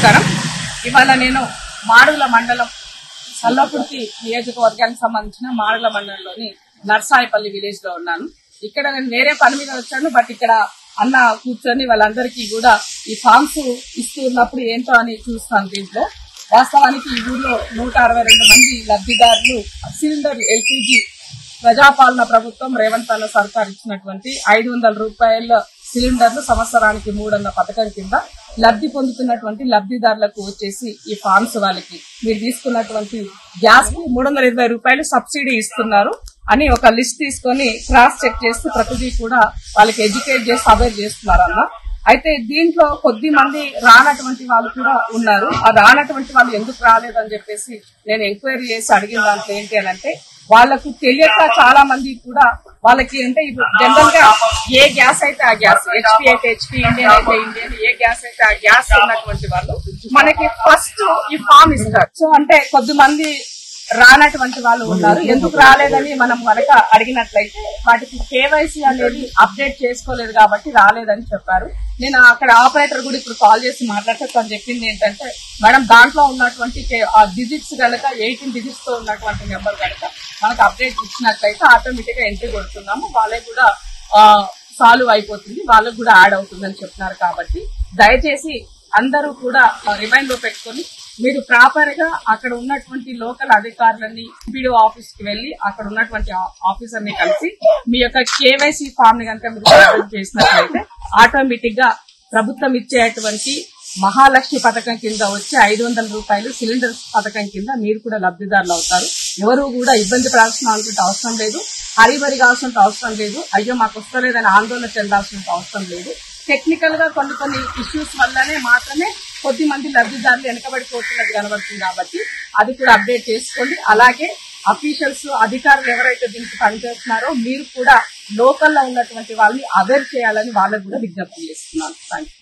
నమస్కారం. ఇవాళ నేను మాడుగుల మండలం సల్లకుర్తి నియోజకవర్గానికి సంబంధించిన మాడుగుల మండలంలోని నర్సాయిపల్లి విలేజ్ లో ఉన్నాను. ఇక్కడ నేను వేరే పని మీద వచ్చాను. బట్ ఇక్కడ అన్న కూర్చొని వాళ్ళందరికీ కూడా ఈ ఫామ్స్ ఇస్తూ ఉన్నప్పుడు ఏంటో అని చూస్తాను. దీంట్లో వాస్తవానికి ఈ ఊర్లో 162 మంది లబ్ధిదారులు సిలిండర్ ఎల్పీజీ ప్రజాపాలన ప్రభుత్వం రేవంత్ అన్న సర్కార్ ఇచ్చినటువంటి 500 రూపాయల సిలిండర్లు సంవత్సరానికి 3 అన్న పథకం కింద లబ్ధి పొందుతున్నటువంటి లబ్ధిదారులకు వచ్చేసి ఈ ఫార్మ్స్ వాళ్ళకి మీరు తీసుకున్నటువంటి గ్యాస్ కి 320 రూపాయలు సబ్సిడీ ఇస్తున్నారు అని ఒక లిస్ట్ తీసుకొని క్రాస్ చెక్ చేస్తూ ప్రతిదీ కూడా వాళ్ళకి ఎడ్యుకేట్ చేసి అవేర్ చేస్తున్నారు అన్న. అయితే దీంట్లో కొద్ది మంది రానటువంటి వాళ్ళు కూడా ఉన్నారు. ఆ రానటువంటి వాళ్ళు ఎందుకు రాలేదని చెప్పేసి నేను ఎంక్వైరీ చేసి అడిగిన దాంట్లో ఏంటి అని అంటే వాళ్ళకు తెలియక చాలా మంది కూడా వాళ్ళకి అంటే ఇప్పుడు జనరల్ గా ఏ గ్యాస్ అయితే ఆ గ్యాస్, హెచ్పి అయితే హెచ్పి, ఇండియన్ అయితే ఇండియన్, ఏ గ్యాస్ అయితే ఆ గ్యాస్ ఉన్నటువంటి వాళ్ళు మనకి ఫస్ట్ ఈ ఫామ్ ఇస్తారు. సో అంటే కొద్ది మంది రానటువంటి వాళ్ళు ఉన్నారు. ఎందుకు రాలేదని మనం కనుక అడిగినట్లయితే వాటికి కేవైసీ అనేది అప్డేట్ చేసుకోలేదు కాబట్టి రాలేదని చెప్పారు. నేను అక్కడ ఆపరేటర్ కూడా ఇప్పుడు కాల్ చేసి మాట్లాడితే తను చెప్పింది ఏంటంటే, మేడం దాంట్లో ఉన్నటువంటి డిజిట్స్ కనుక 18 డిజిట్స్ తో ఉన్నటువంటి నెంబర్ కనుక మనకు అప్డేట్ ఇచ్చినట్లయితే ఆటోమేటిక్ గా ఎంట్రీ కొడుతున్నాము, వాళ్ళకి కూడా సాల్వ్ అయిపోతుంది, వాళ్ళకు కూడా యాడ్ అవుతుందని చెప్తున్నారు. కాబట్టి దయచేసి అందరూ కూడా రిమైండ్ లో పెట్టుకొని మీరు ప్రాపర్ గా అక్కడ ఉన్నటువంటి లోకల్ అధికారులని ఎంపీడీఓ ఆఫీస్ కి వెళ్లి అక్కడ ఉన్నటువంటి ఆఫీసర్ ని కలిసి మీ యొక్క కేవైసీ ఫామ్ ని కనుక మీరు సబ్మిట్ చేసినట్లయితే ఆటోమేటిక్ గా ప్రభుత్వం ఇచ్చేటువంటి మహాలక్ష్మి పథకం కింద వచ్చే 500 రూపాయలు సిలిండర్ పథకం కింద మీరు కూడా లబ్ధిదారులు అవుతారు. ఎవరు కూడా ఇబ్బంది పడాల్సిన అవసరం లేదు, హరిబరి కావాల్సిన అవసరం లేదు, అయ్యో మాకు వస్తలేదని ఆందోళన చెందాల్సిన అవసరం లేదు. టెక్నికల్ గా కొన్ని ఇష్యూస్ వల్లనే మాత్రమే కొద్ది మంది లబ్ధిదారులు వెనకబడిపోతున్నది కనబడుతుంది. కాబట్టి అది కూడా అప్డేట్ చేసుకోండి. అలాగే అఫీషియల్స్ అధికారులు ఎవరైతే దీనికి పనిచేస్తున్నారో మీరు కూడా లోకల్లో ఉన్నటువంటి వాళ్ళని అవేర్ చేయాలని వాళ్ళకు కూడా విజ్ఞప్తి చేస్తున్నాను. Thank you.